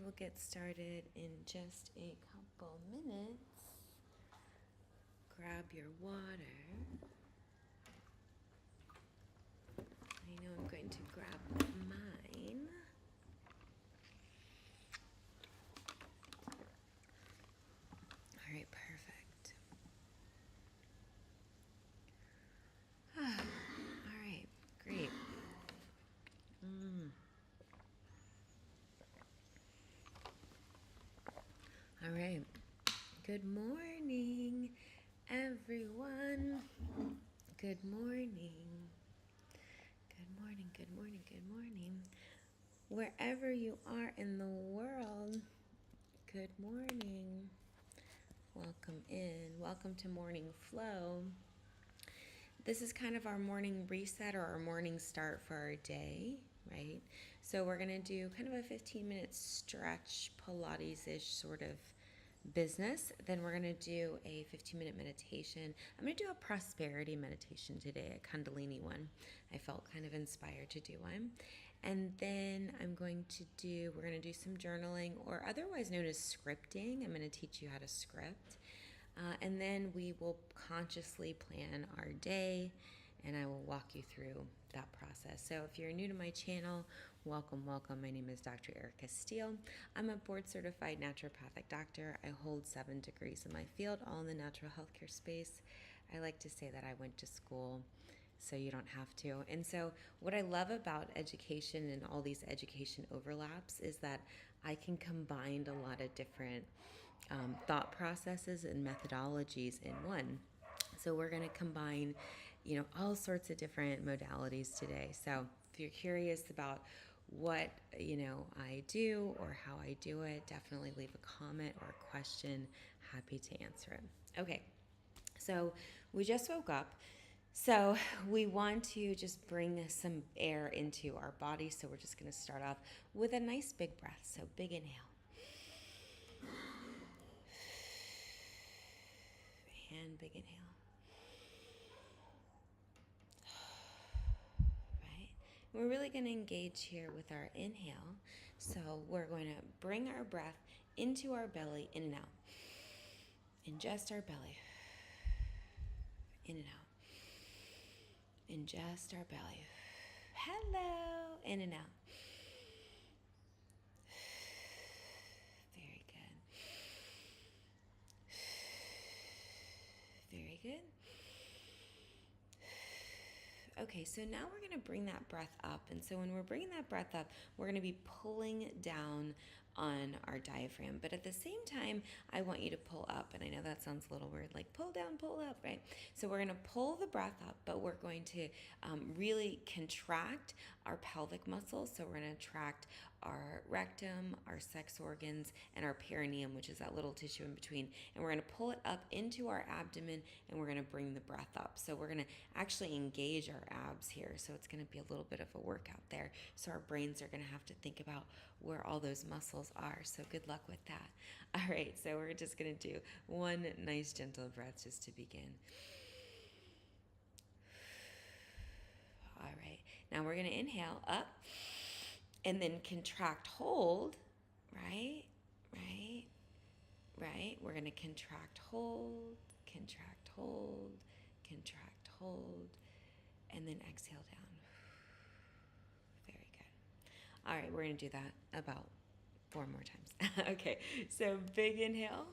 will get started in just a couple minutes. Grab your water. I know I'm going to grab mine. All right, perfect. All right, great. All right. Good morning, everyone. Good morning. Good morning, good morning, good morning. Wherever you are in the world, good morning. Welcome in. Welcome to Morning Flow. This is kind of our morning reset or our morning start for our day, right? So we're going to do kind of a 15-minute stretch, Pilates-ish sort of business. Then we're going to do a 15-minute meditation. I'm going to do a prosperity meditation today, a Kundalini one. I felt kind of inspired to do one. And then we're going to do some journaling, or otherwise known as scripting. I'm going to teach you how to script. And then we will consciously plan our day, and I will walk you through that process. So if you're new to my channel, welcome, welcome. My name is Dr. Erica Steele. I'm a board-certified naturopathic doctor. I hold 7 degrees in my field, all in the natural healthcare space. I like to say that I went to school so you don't have to. And so what I love about education and all these education overlaps is that I can combine a lot of different thought processes and methodologies in one. So we're going to combine, all sorts of different modalities today. So if you're curious about what, I do or how I do it, definitely leave a comment or a question. Happy to answer it. Okay. So we just woke up. So we want to just bring some air into our body. So we're just going to start off with a nice big breath. So big inhale. And big inhale. Right? We're really going to engage here with our inhale. So we're going to bring our breath into our belly, in and out. Ingest our belly. In and out. Ingest our belly. Hello. In and out. Very good. Very good. Okay, so now we're going to bring that breath up. And so when we're bringing that breath up, we're going to be pulling down on our diaphragm. But at the same time, I want you to pull up. And I know that sounds a little weird, like pull down, pull up, right? So we're going to pull the breath up, but we're going to really contract our pelvic muscles. So we're going to contract our rectum, our sex organs, and our perineum, which is that little tissue in between. And we're going to pull it up into our abdomen, and we're going to bring the breath up. So we're going to actually engage our abs here. So it's going to be a little bit of a workout there. So our brains are going to have to think about where all those muscles are. So good luck with that. All right, so we're just going to do one nice gentle breath just to begin. All right, now we're going to inhale up and then contract, hold, right, right, right. We're going to contract, hold, contract, hold, contract, hold, and then exhale down. Very good. All right, we're going to do that about 4 more times. Okay, so big inhale.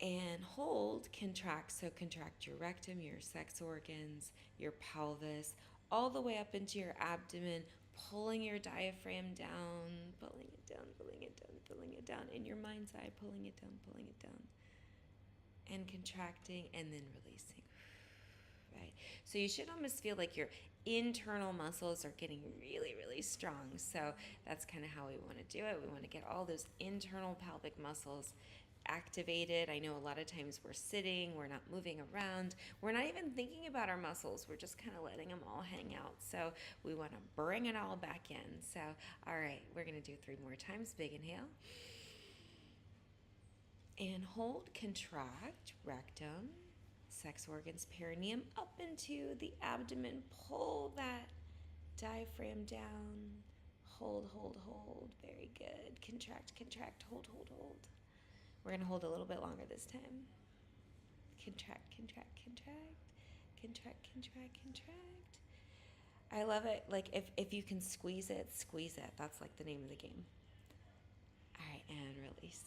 And hold, contract. So contract your rectum, your sex organs, your pelvis, all the way up into your abdomen, pulling your diaphragm down, pulling it down, pulling it down, pulling it down. In your mind's eye, pulling it down, pulling it down. And contracting and then releasing. Right? So you should almost feel like your internal muscles are getting really, really strong. So that's kind of how we want to do it. We want to get all those internal pelvic muscles activated. I know a lot of times we're sitting, we're not moving around, we're not even thinking about our muscles, we're just kind of letting them all hang out. So we want to bring it all back in. So all right, we're going to do 3 more times. Big inhale and hold, contract rectum, sex organs, perineum up into the abdomen. Pull that diaphragm down. hold, hold, hold. Very good. Contract, contract, hold, hold, hold. We're going to hold a little bit longer this time. Contract, contract, contract. Contract, contract, contract. I love it. Like if you can squeeze it, squeeze it. That's like the name of the game. All right, and release.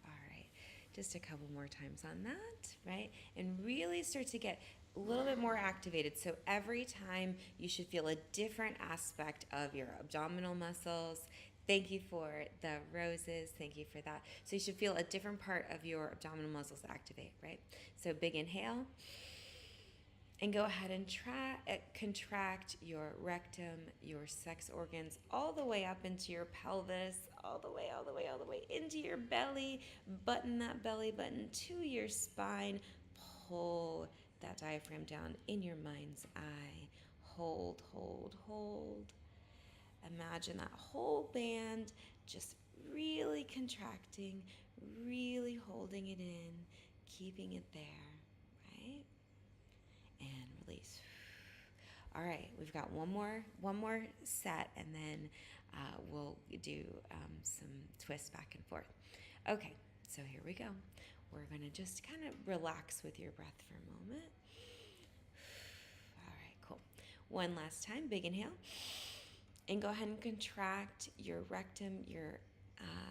All right, just a couple more times on that, right? And really start to get a little bit more activated. So every time you should feel a different aspect of your abdominal muscles. Thank you for the roses. Thank you for that. So you should feel a different part of your abdominal muscles activate, right? So big inhale. And go ahead and contract your rectum, your sex organs, all the way up into your pelvis, all the way, all the way, all the way into your belly. Button that belly button to your spine. Pull that diaphragm down in your mind's eye. Hold, hold, hold. Imagine that whole band just really contracting, really holding it in, keeping it there, right? And release. All right, we've got one more set, and then we'll do some twists back and forth. Okay, so here we go. We're gonna just kind of relax with your breath for a moment. All right, cool. One last time, big inhale. And go ahead and contract your rectum, your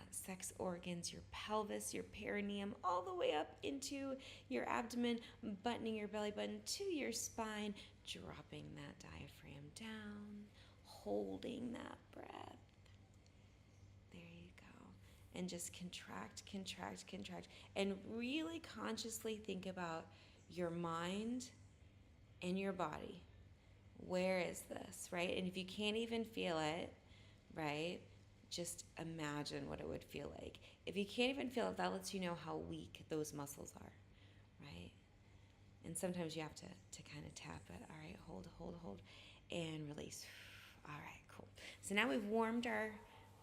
sex organs, your pelvis, your perineum, all the way up into your abdomen, buttoning your belly button to your spine, dropping that diaphragm down, holding that breath. There you go. And just contract, contract, contract. And really consciously think about your mind and your body. Where is this, right? And if you can't even feel it, right, just imagine what it would feel like. If you can't even feel it, that lets you know how weak those muscles are, right? And sometimes you have to kind of tap it. All right, hold, hold, hold, and release. All right, cool. So now we've warmed our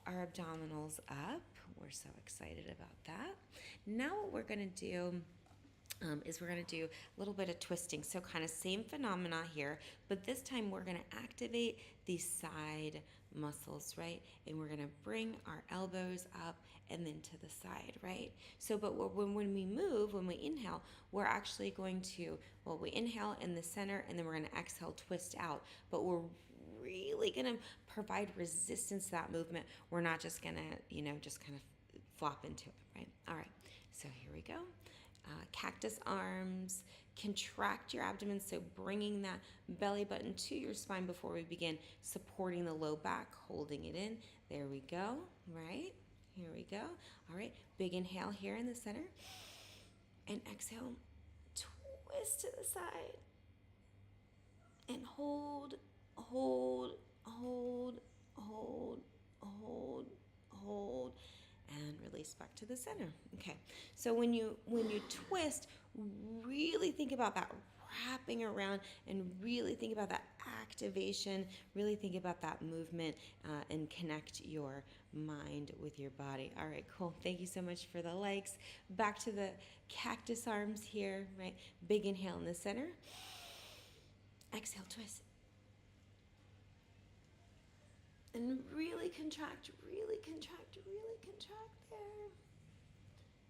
abdominals up. We're so excited about that. Now what we're going to do is we're going to do a little bit of twisting. So kind of same phenomena here, but this time we're going to activate these side muscles, right? And we're going to bring our elbows up and then to the side, right? So, but when we move, when we inhale, we're actually going to, well, we inhale in the center and then we're going to exhale, twist out. But we're really going to provide resistance to that movement. We're not just going to, just kind of flop into it, right? All right, so here we go. Cactus arms, contract your abdomen, so bringing that belly button to your spine before we begin, supporting the low back, holding it in. There we go, right? Here we go. All right, big inhale here in the center, and exhale, twist to the side, and hold, hold, hold, hold, hold, hold, and release back to the center. Okay, so when you twist, really think about that wrapping around and really think about that activation, really think about that movement, and connect your mind with your body. All right, cool. Thank you so much for the likes. Back to the cactus arms here, right? Big inhale in the center. Exhale, twist. And really contract, really contract, really contract there.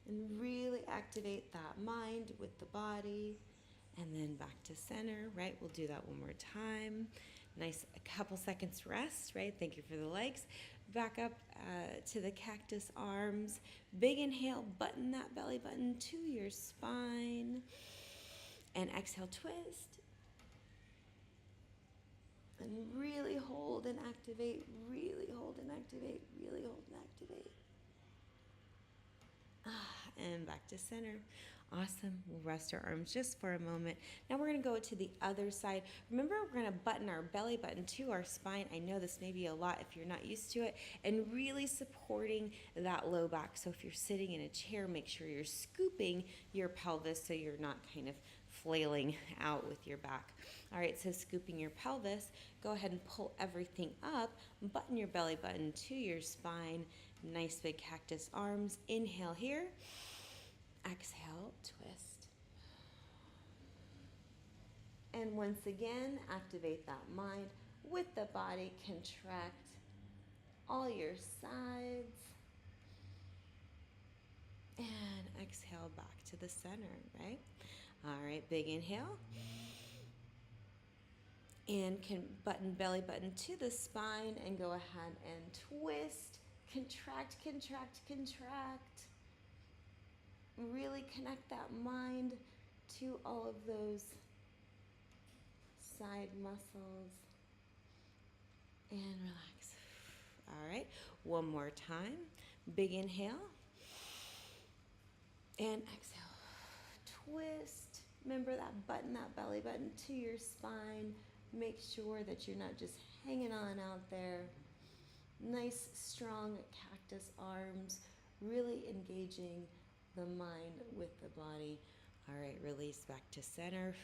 And really activate that mind with the body. And then back to center, right? We'll do that one more time. Nice, a couple seconds rest, right? Thank you for the legs. Back up to the cactus arms. Big inhale, button that belly button to your spine. And exhale, twist. And really hold and activate, really hold and activate, really hold and activate. And back to center. Awesome. We'll rest our arms just for a moment. Now we're going to go to the other side. Remember, we're going to button our belly button to our spine. I know this may be a lot if you're not used to it. And really supporting that low back. So if you're sitting in a chair, make sure you're scooping your pelvis so you're not kind of flailing out with your back. All right, so scooping your pelvis, go ahead and pull everything up, button your belly button to your spine, nice big cactus arms. Inhale here, exhale, twist. And once again, activate that mind with the body, contract, all your sides. And exhale back to the center, right? All right, big inhale. And can belly button to the spine and go ahead and twist, contract, contract, contract. Really connect that mind to all of those side muscles and relax. All right, one more time. Big inhale and exhale. Twist. Remember that belly button to your spine. Make sure that you're not just hanging on out there. Nice, strong cactus arms, really engaging the mind with the body. All right, release back to center.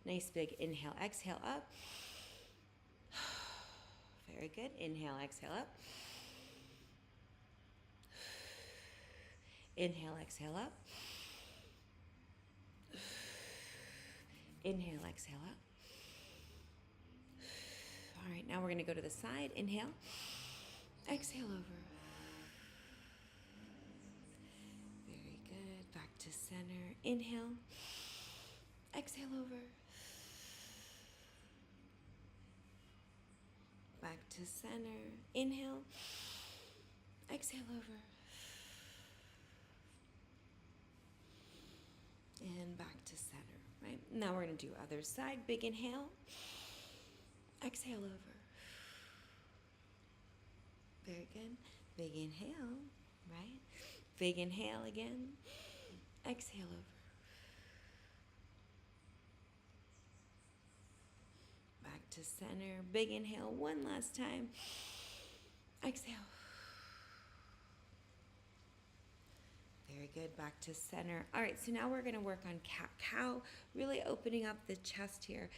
Nice big inhale, exhale up. Very good. Inhale, exhale up. Inhale, exhale up. Inhale, exhale up. All right, now we're going to go to the side. Inhale. Exhale over. Very good. Back to center. Inhale. Exhale over. Back to center. Inhale. Exhale over. And back to center, right? Now we're going to do other side. Big inhale. Exhale over. Very good. Big inhale, right? Big inhale again. Exhale over. Back to center. Big inhale one last time. Exhale. Very good. Back to center. All right, so now we're going to work on cat-cow, really opening up the chest here,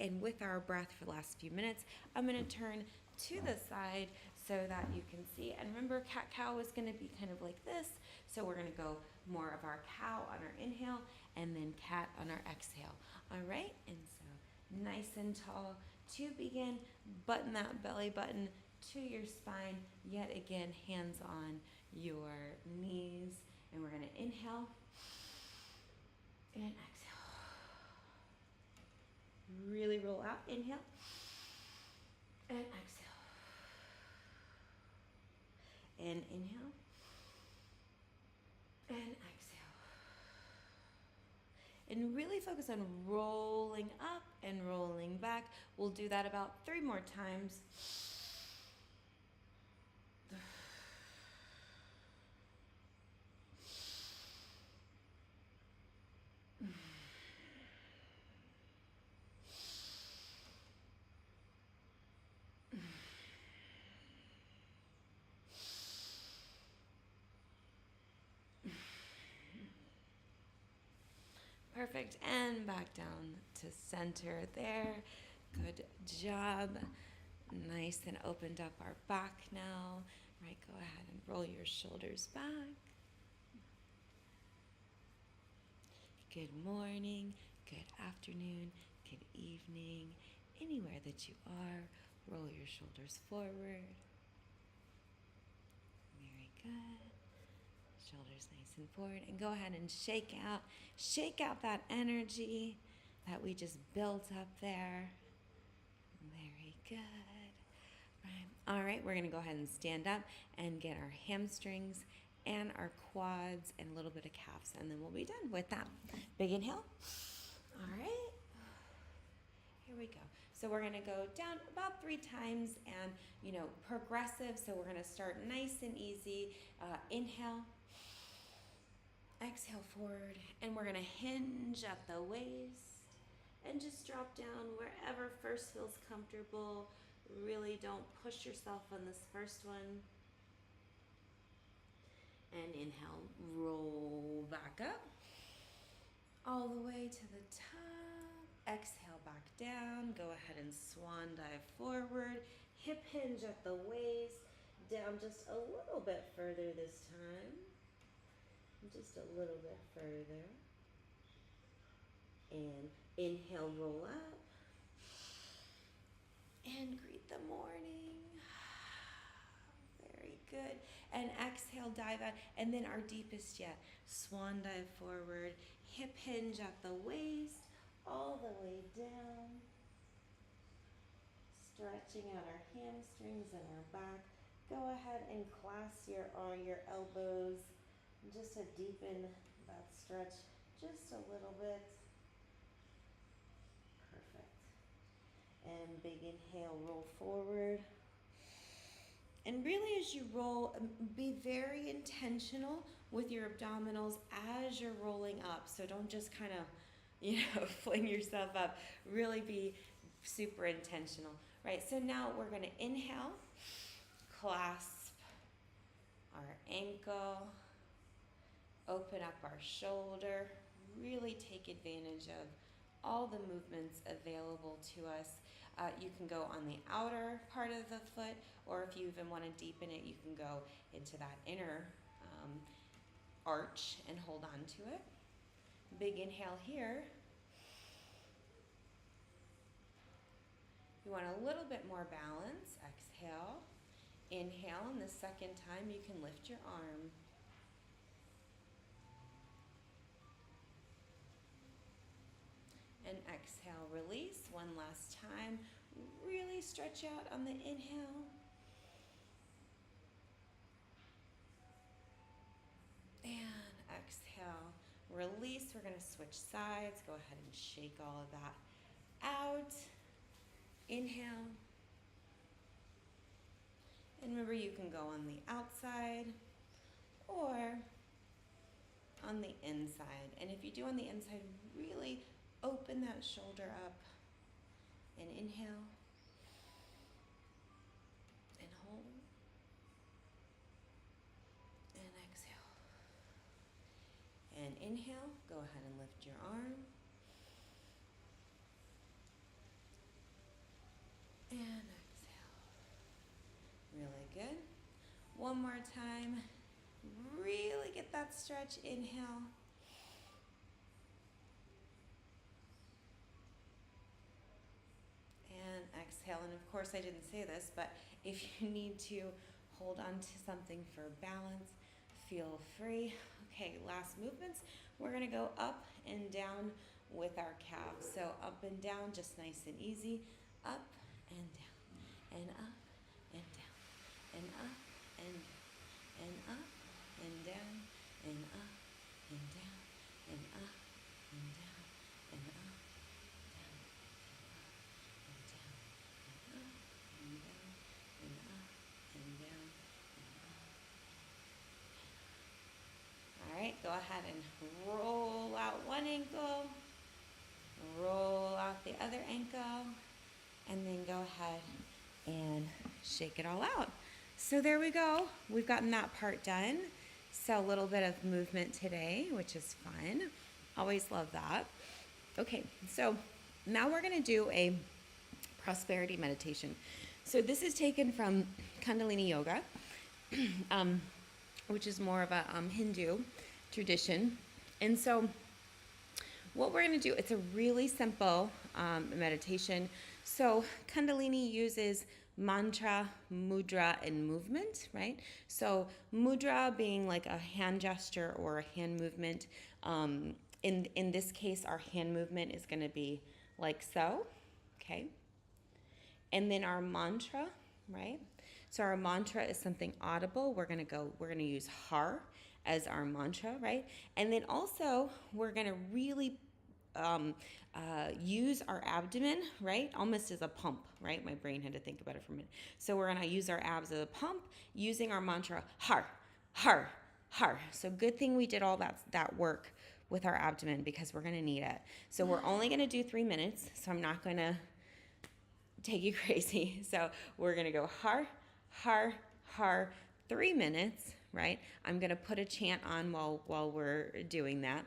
and with our breath for the last few minutes. I'm going to turn to the side so that you can see. And remember, cat-cow is going to be kind of like this. So we're going to go more of our cow on our inhale and then cat on our exhale. All right, and so nice and tall to begin. Button that belly button to your spine. Yet again, hands on your knees. And we're going to inhale and exhale. Really roll out. Inhale and exhale. And inhale and exhale. And really focus on rolling up and rolling back. We'll do that about 3 more times. Perfect. And back down to center there. Good job. Nice and opened up our back now. Right, go ahead and roll your shoulders back. Good morning, good afternoon, good evening. Anywhere that you are, roll your shoulders forward. Very good. Shoulders nice and forward. And go ahead and shake out that energy that we just built up there. Very good. Right. All right, we're going to go ahead and stand up and get our hamstrings and our quads and a little bit of calves, and then we'll be done with that. Big inhale. All right. Here we go. So we're going to go down about 3 times and, progressive. So we're going to start nice and easy. Inhale. Exhale forward, and we're going to hinge at the waist and just drop down wherever first feels comfortable. Really don't push yourself on this first one. And inhale, roll back up all the way to the top. Exhale back down. Go ahead and swan dive forward. Hip hinge at the waist. Down just a little bit further this time. Just a little bit further. And inhale, roll up. And greet the morning. good. And exhale, dive out. And then our deepest yet, swan dive forward, hip hinge at the waist, all the way down. Stretching out our hamstrings and our back. Go ahead and clasp your elbows just to deepen that stretch just a little bit. Perfect. And big inhale, roll forward. And really as you roll, be very intentional with your abdominals as you're rolling up. So don't just kind of, fling yourself up. Really be super intentional. Right, so now we're gonna inhale, clasp our ankle, open up our shoulder, really take advantage of all the movements available to us. You can go on the outer part of the foot, or if you even want to deepen it, you can go into that inner arch and hold on to it. Big inhale here. You want a little bit more balance. Exhale. Inhale, and the second time you can lift your arm. And exhale, release. One last time. Really stretch out on the inhale. And exhale, release. We're going to switch sides. Go ahead and shake all of that out. Inhale. And remember, you can go on the outside or on the inside. And if you do on the inside, really open that shoulder up and inhale and hold and exhale. And inhale, go ahead and lift your arm. And exhale. Really good. One more time. Really get that stretch. Inhale. And exhale. And of course I didn't say this, but if you need to hold on to something for balance, feel free. Okay, last movements. We're going to go up and down with our calves. So up and down, just nice and easy. Up and down, and up and down, and up and down, and up and down, and up and down, and up and down, and up, down, and up, and down, and up, and down, and up. All right, go ahead and roll out one ankle, roll out the other ankle, and then go ahead and shake it all out. So there we go. We've gotten that part done. So a little bit of movement today, which is fun. Always love that. Okay, so now we're going to do a prosperity meditation. So this is taken from Kundalini Yoga, which is more of a Hindu tradition. And so what we're going to do, it's a really simple meditation. So Kundalini uses mantra, mudra, and movement, right? So mudra being like a hand gesture or a hand movement. In this case, our hand movement is going to be like so, okay? And then our mantra, right? So our mantra is something audible. We're going to use har as our mantra, right? And then also we're going to really use our abdomen, right? Almost as a pump, right? My brain had to think about it for a minute. So we're going to use our abs as a pump using our mantra, har, har, har. So good thing we did all that work with our abdomen because we're going to need it. So we're only going to do 3 minutes. So I'm not going to take you crazy. So we're going to go har, har, har, 3 minutes, right? I'm going to put a chant on while we're doing that.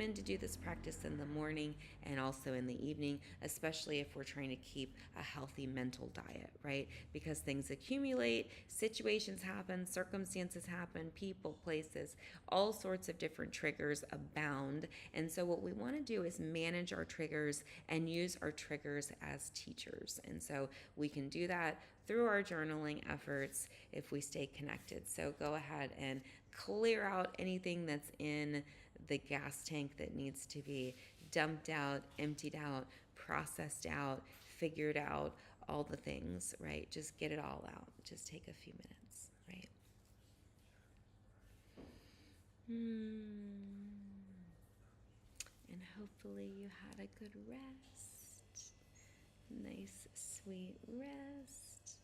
recommend to do this practice in the morning and also in the evening, especially if we're trying to keep a healthy mental diet, right? Because things accumulate, situations happen, circumstances happen, people, places, all sorts of different triggers abound. And so what we want to do is manage our triggers and use our triggers as teachers. And so we can do that through our journaling efforts if we stay connected. So go ahead and clear out anything that's in the gas tank that needs to be dumped out, emptied out, processed out, figured out, all the things, right? Just get it all out. Just take a few minutes, right? And hopefully you had a good rest. Nice, sweet rest.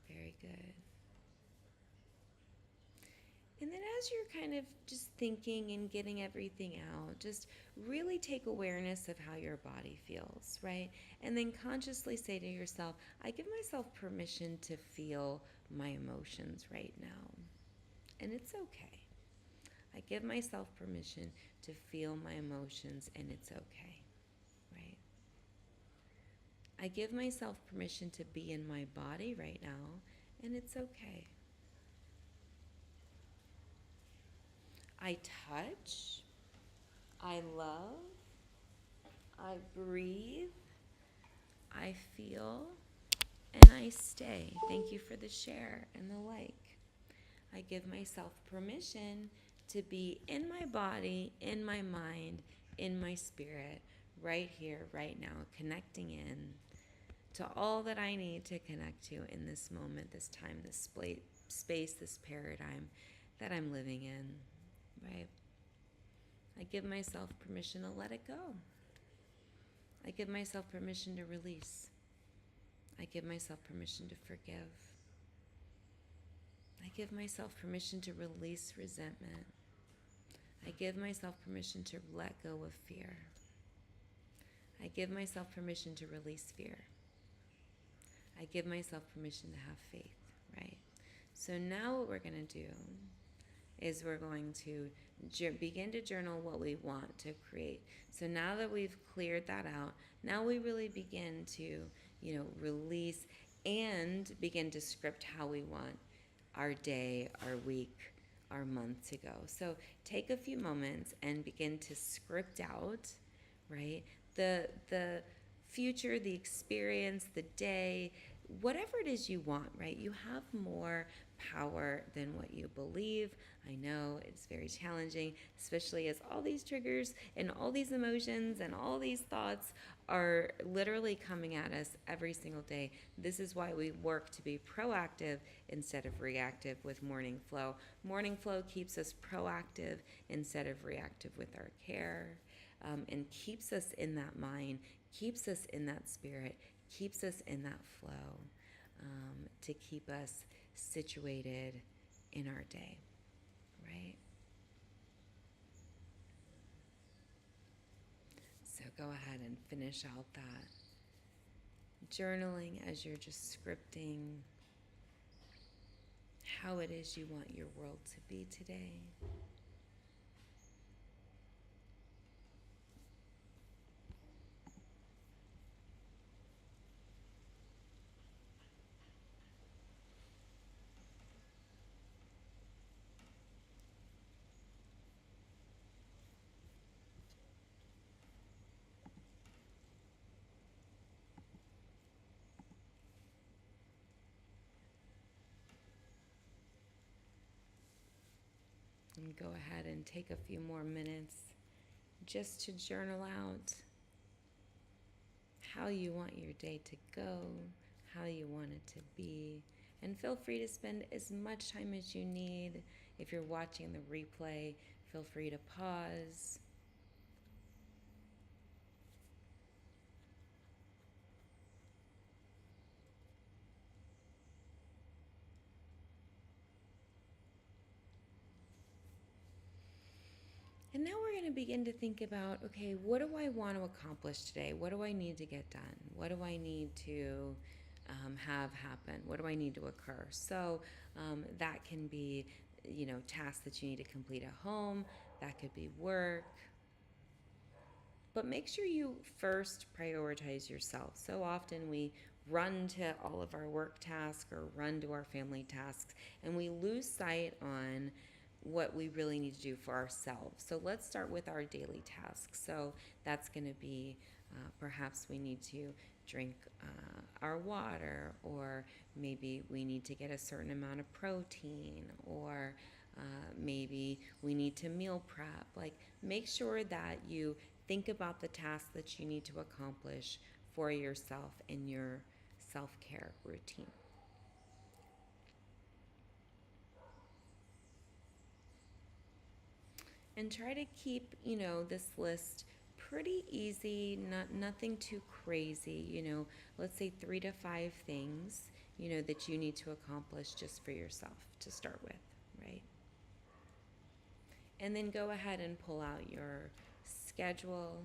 Very good. And then as you're kind of just thinking and getting everything out, just really take awareness of how your body feels, right? And then consciously say to yourself, I give myself permission to feel my emotions right now. And it's okay. I give myself permission to feel my emotions, and it's okay, right? I give myself permission to be in my body right now, and it's okay. I touch, I love, I breathe, I feel, and I stay. Thank you for the share and the like. I give myself permission to be in my body, in my mind, in my spirit, right here, right now, connecting in to all that I need to connect to in this moment, this time, this space, this paradigm that I'm living in, right? I give myself permission to let it go. I give myself permission to release. I give myself permission to forgive. I give myself permission to release resentment. I give myself permission to let go of fear. I give myself permission to release fear. I give myself permission to have faith, right? So now what we're going to do is we're going to begin to journal what we want to create. So now that we've cleared that out, now we really begin to, release and begin to script how we want our day, our week, our month to go. So take a few moments and begin to script out, right? The future, the experience, the day, whatever it is you want, right? You have more power than what you believe. I know it's very challenging, especially as all these triggers and all these emotions and all these thoughts are literally coming at us every single day. This is why we work to be proactive instead of reactive with Morning Flow. Morning Flow keeps us proactive instead of reactive with our care, and keeps us in that mind, keeps us in that spirit, keeps us in that flow, to keep us situated in our day, right? So go ahead and finish out that journaling as you're just scripting how it is you want your world to be today. And go ahead and take a few more minutes just to journal out how you want your day to go, how you want it to be. And feel free to spend as much time as you need. If you're watching the replay, feel free to pause. And now we're going to begin to think about, okay, what do I want to accomplish today? What do I need to get done? What do I need to have happen? What do I need to occur? So that can be, tasks that you need to complete at home. That could be work. But make sure you first prioritize yourself. So often we run to all of our work tasks or run to our family tasks, and we lose sight on what we really need to do for ourselves. So let's start with our daily tasks. So that's going to be perhaps we need to drink our water, or maybe we need to get a certain amount of protein, or maybe we need to meal prep. Like, make sure that you think about the tasks that you need to accomplish for yourself in your self care routine. And try to keep, this list pretty easy, nothing too crazy, let's say 3 to 5 things, that you need to accomplish just for yourself to start with, right? And then go ahead and pull out your schedule,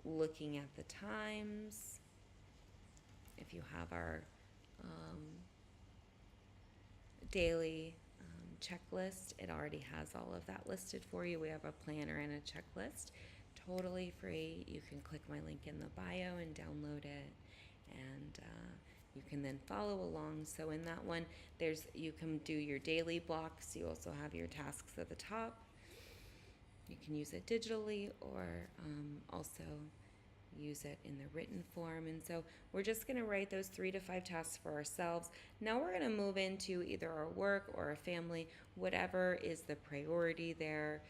looking at the times. If you have our daily checklist, it already has all of that listed for you. We have a planner and a checklist, totally free. You can click my link in the bio and download it, and you can then follow along. So in that one, you can do your daily blocks. You also have your tasks at the top. You can use it digitally, or also use it in the written form. And so we're just going to write those 3 to 5 tasks for ourselves. Now we're going to move into either our work or a family, whatever is the priority there.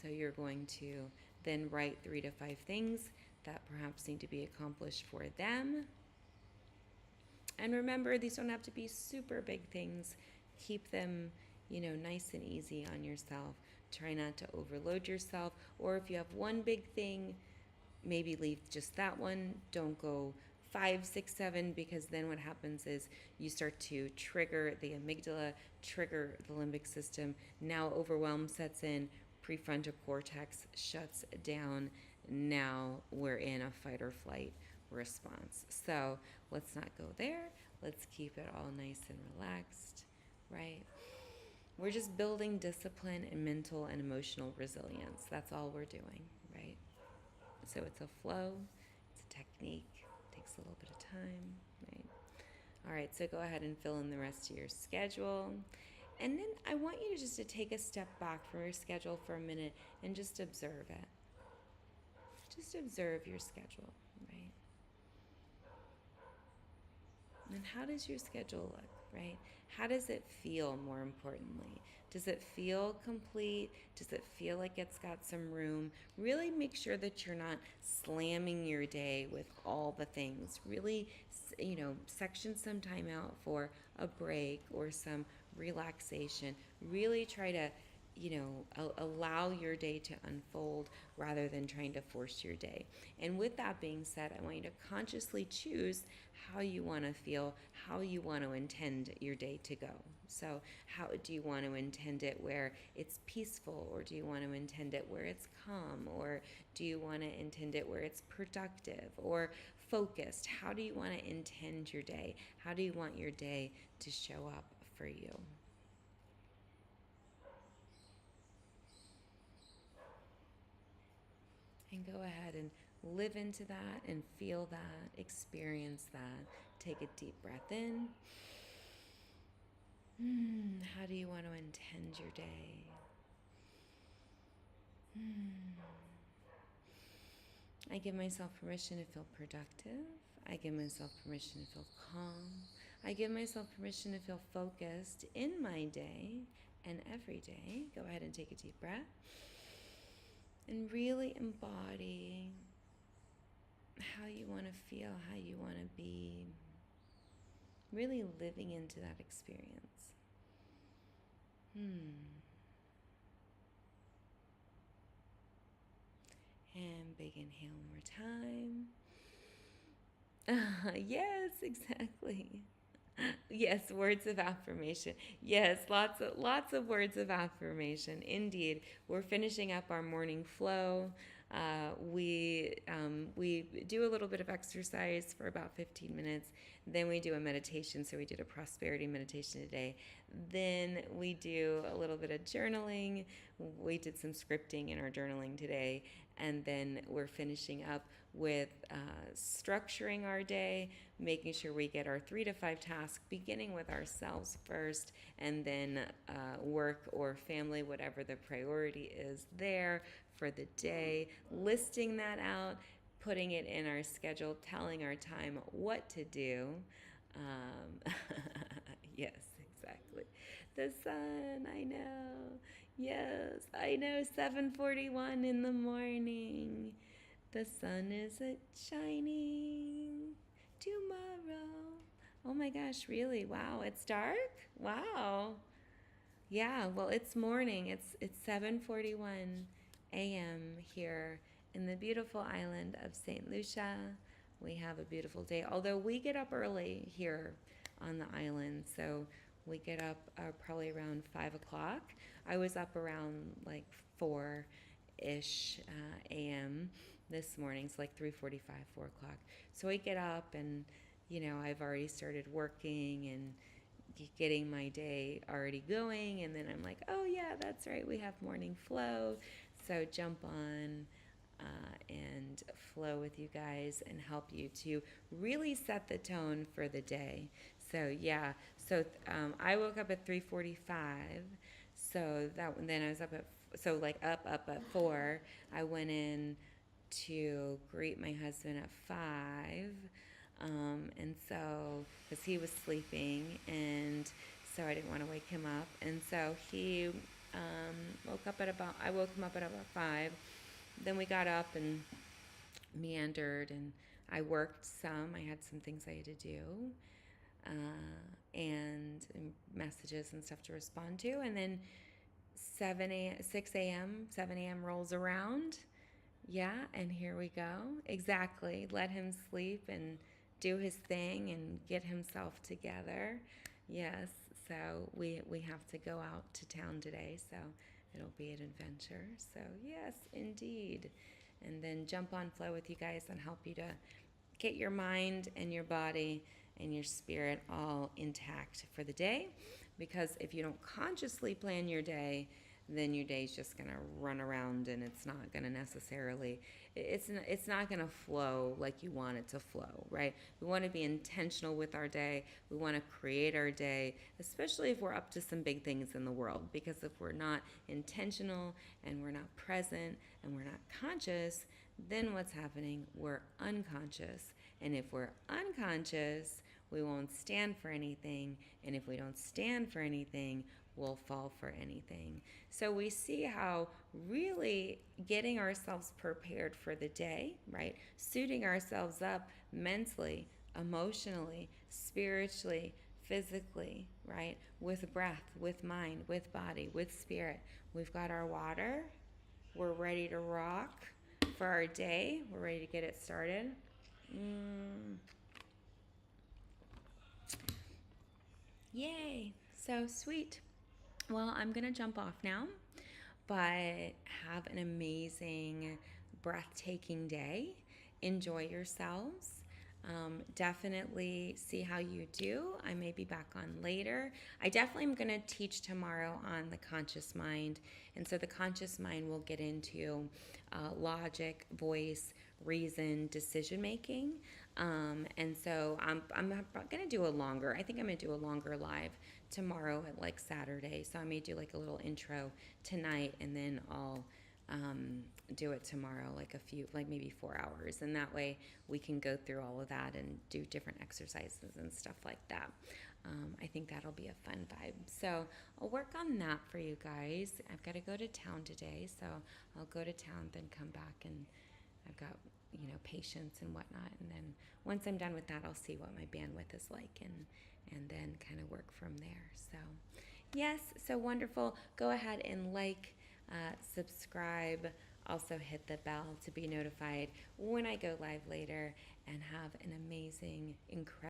So you're going to then write 3 to 5 things that perhaps need to be accomplished for them. And remember, these don't have to be super big things. Keep them, nice and easy on yourself. Try not to overload yourself. Or if you have one big thing, maybe leave just that one. Don't go 5, 6, 7, because then what happens is you start to trigger the amygdala, trigger the limbic system. Now overwhelm sets in, prefrontal cortex shuts down. Now we're in a fight or flight response. So let's not go there. Let's keep it all nice and relaxed, right? We're just building discipline and mental and emotional resilience. That's all we're doing, right? So it's a flow, it's a technique, it takes a little bit of time, right? All right, so go ahead and fill in the rest of your schedule. And then I want you to take a step back from your schedule for a minute and just observe it. Just observe your schedule, right? And how does your schedule look, right? How does it feel, more importantly? Does it feel complete? Does it feel like it's got some room? Really make sure that you're not slamming your day with all the things. Really, section some time out for a break or some relaxation. Really try to allow your day to unfold rather than trying to force your day. And with that being said, I want you to consciously choose how you want to feel, how you want to intend your day to go. So how do you want to intend it where it's peaceful, or do you want to intend it where it's calm, or do you want to intend it where it's productive or focused? How do you want to intend your day? How do you want your day to show up for you? And go ahead and live into that and feel that, experience that. Take a deep breath in. How do you want to intend your day? I give myself permission to feel productive. I give myself permission to feel calm. I give myself permission to feel focused in my day and every day. Go ahead and take a deep breath. And really embody how you want to feel, how you want to be. Really living into that experience. And big inhale one more time. Yes, exactly. Yes, words of affirmation. Yes, lots of words of affirmation. Indeed, we're finishing up our morning flow. We do a little bit of exercise for about 15 minutes. Then we do a meditation. So we did a prosperity meditation today. Then we do a little bit of journaling. We did some scripting in our journaling today. And then we're finishing up with structuring our day, making sure we get our 3 to 5 tasks, beginning with ourselves first, and then work or family, whatever the priority is there for the day, listing that out, putting it in our schedule, telling our time what to do. Yes, exactly. The sun, I know. Yes, I know. 7:41 in the morning. The sun is shining tomorrow. Oh my gosh, really? Wow, it's dark? Wow. Yeah, well, it's morning. It's 7:41 a.m. here in the beautiful island of St. Lucia. We have a beautiful day. Although we get up early here on the island, so we get up probably around 5 o'clock. I was up around like 4-ish a.m. this morning, so like 3:45, 4 o'clock. So I get up and I've already started working and getting my day already going, and then I'm like, oh yeah, that's right, we have morning flow, so jump on and flow with you guys and help you to really set the tone for the day. So yeah, so I woke up at 3:45, so then I was up at up at 4. I went in to greet my husband at 5. And so, because he was sleeping, and so I didn't want to wake him up. And so he I woke him up at about 5. Then we got up and meandered, and I worked some. I had some things I had to do, and messages and stuff to respond to. And then 7 a.m. rolls around. Yeah, and here we go. Exactly. Let him sleep and do his thing and get himself together. Yes, so we have to go out to town today, so it'll be an adventure. So yes, indeed. And then jump on flow with you guys and help you to get your mind and your body and your spirit all intact for the day. Because if you don't consciously plan your day, then your day's just going to run around, and it's not going to necessarily, it's not going to flow like you want it to flow, right? We want to be intentional with our day. We want to create our day, especially if we're up to some big things in the world, because if we're not intentional and we're not present and we're not conscious, then what's happening? We're unconscious. And if we're unconscious, we won't stand for anything. And if we don't stand for anything, we'll fall for anything. So we see how really getting ourselves prepared for the day, right? Suiting ourselves up mentally, emotionally, spiritually, physically, right? With breath, with mind, with body, with spirit. We've got our water. We're ready to rock for our day. We're ready to get it started. Yay. So sweet. Well, I'm going to jump off now, but have an amazing, breathtaking day. Enjoy yourselves. Definitely see how you do. I may be back on later. I definitely am going to teach tomorrow on the conscious mind. And so the conscious mind will get into logic, voice, reason, decision making. And so I'm going to do I think I'm going to do a longer live tomorrow at like Saturday. So I may do like a little intro tonight, and then I'll do it tomorrow, like maybe 4 hours. And that way we can go through all of that and do different exercises and stuff like that. I think that'll be a fun vibe. So I'll work on that for you guys. I've got to go to town today, so I'll go to town, then come back, and I've got patience and whatnot. And then once I'm done with that, I'll see what my bandwidth is like, and then kind of work from there. So yes, so wonderful. Go ahead and subscribe. Also hit the bell to be notified when I go live later, and have an amazing, incredible